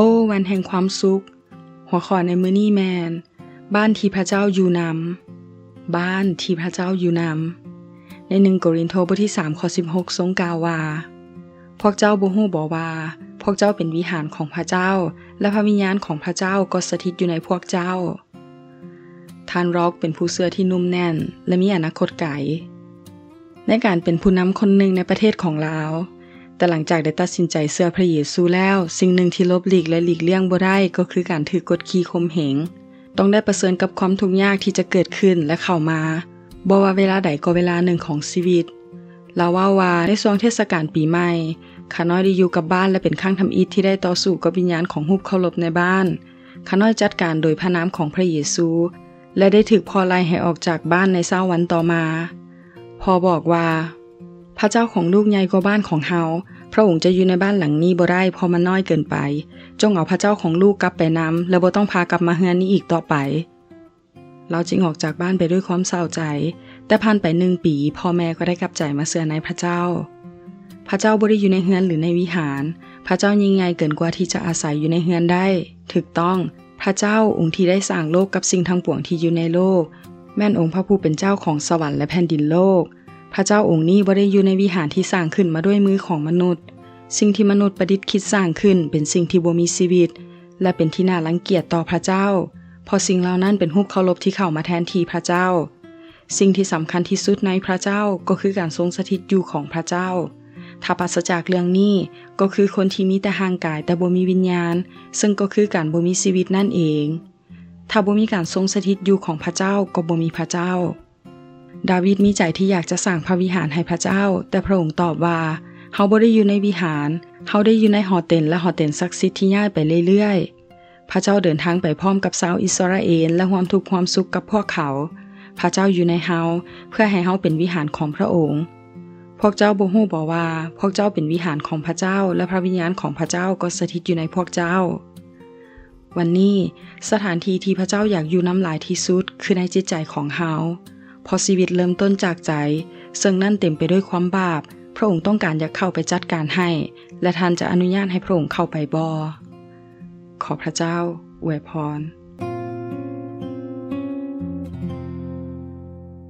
โอ้วันแห่งความสุขหัวข้อในมื้อนี้แมนบ้านที่พระเจ้าอยู่นำบ้านที่พระเจ้าอยู่นำใน1 โครินธ์บทที่3ข้อ16ทรงกล่าวว่าพวกเจ้าบ่ฮู้บ่ว่าพวกเจ้าเป็นวิหารของพระเจ้าและพระวิญญาณของพระเจ้าก็สถิตอยู่ในพวกเจ้าท่านร็อกเป็นผู้เชื่อที่นุ่มแน่นและมีอนาคตไกลในการเป็นผู้นำคนหนึ่งในประเทศของลาวแต่หลังจากได้ตัดสินใจเชื่อพระเยซูแล้วสิ่งหนึ่งที่ลบหลีกและหลีกเลี่ยงบ่ได้ก็คือการถูกกดขี่ข่มเหงต้องได้ประเสริญกับความทุกข์ยากที่จะเกิดขึ้นและเข้ามาบ่ว่าเวลาใดก็เวลาหนึ่งของชีวิตลาวว่าในช่วงเทศกาลปีใหม่ข้าน้อยได้อยู่กับบ้านและเป็นข้างทำอิฐที่ได้ต่อสู้กับวิญญาณของรูปเคารพในบ้านข้าน้อยจัดการโดยพระนามของพระเยซูและได้ถูกพ่อไล่ให้ออกจากบ้านในเช้าวันต่อมาพ่อบอกว่าพระเจ้าของลูกใหญ่กว่าบ้านของเฮาพระองค์จะอยู่ในบ้านหลังนี้บ่ได้เพราะมันน้อยเกินไปจงเอาพระเจ้าของลูกกลับไปนำและบ่ต้องพากลับมาเฮือนนี้อีกต่อไปเราจึงออกจากบ้านไปด้วยความเศร้าใจแต่ผ่านไป1 ปีพ่อแม่ก็ได้กลับใจมาเชื่อในพระเจ้าพระเจ้าบ่ได้อยู่ในเฮือนหรือในวิหารพระเจ้ายิ่งใหญ่เกินกว่าที่จะอาศัยอยู่ในเฮือนได้ถูกต้องพระเจ้าองค์ที่ได้สร้างโลกกับสิ่งทั้งปวงที่อยู่ในโลกแม่นองค์พระผู้เป็นเจ้าของสวรรค์และแผ่นดินโลกพระเจ้าองค์นี้บ่ได้อยู่ในวิหารที่สร้างขึ้นมาด้วยมือของมนุษย์สิ่งที่มนุษย์ประดิษฐ์คิดสร้างขึ้นเป็นสิ่งที่บ่มีชีวิตและเป็นที่น่ารังเกียจต่อพระเจ้าเพราะสิ่งเหล่านั้นเป็นรูปเคารพที่เข้ามาแทนที่พระเจ้าสิ่งที่สำคัญที่สุดในพระเจ้าก็คือการทรงสถิตอยู่ของพระเจ้าถ้าปราศจากเรื่องนี้ก็คือคนที่มีแต่ร่างกายแต่บ่มีวิญญาณซึ่งก็คือการบ่มีชีวิตนั่นเองถ้าบ่มีการทรงสถิตอยู่ของพระเจ้าก็บ่มีพระเจ้าดาวิดมีใจที่อยากจะสร้างพระวิหารให้พระเจ้าแต่พระองค์ตอบว่าเฮาบ่ได้อยู่ในวิหารเฮาได้อยู่ในหอเต็นและหอเต็นศักดิ์สิทธิ์ที่ย้ายไปเรื่อยๆพระเจ้าเดินทางไปพร้อมกับชาวอิสราเอลและร่วมทุกข์ร่วมสุขกับพวกเขาพระเจ้าอยู่ในเฮาเพื่อให้เฮาเป็นวิหารของพระองค์พวกเจ้าบ่ฮู้บ่ว่าพวกเจ้าเป็นวิหารของพระเจ้าและพระวิญญาณของพระเจ้าก็สถิตอยู่ในพวกเจ้าวันนี้สถานที่ที่พระเจ้าอยากอยู่นำหลายที่สุดคือในจิตใจของเฮาพอชีวิตเริ่มต้นจากใจซึ่งนั่นเต็มไปด้วยความบาปพระองค์ต้องการอยากเข้าไปจัดการให้และท่านจะอนุญาตให้พระองค์เข้าไปบ่ขอพระเจ้าอวยพร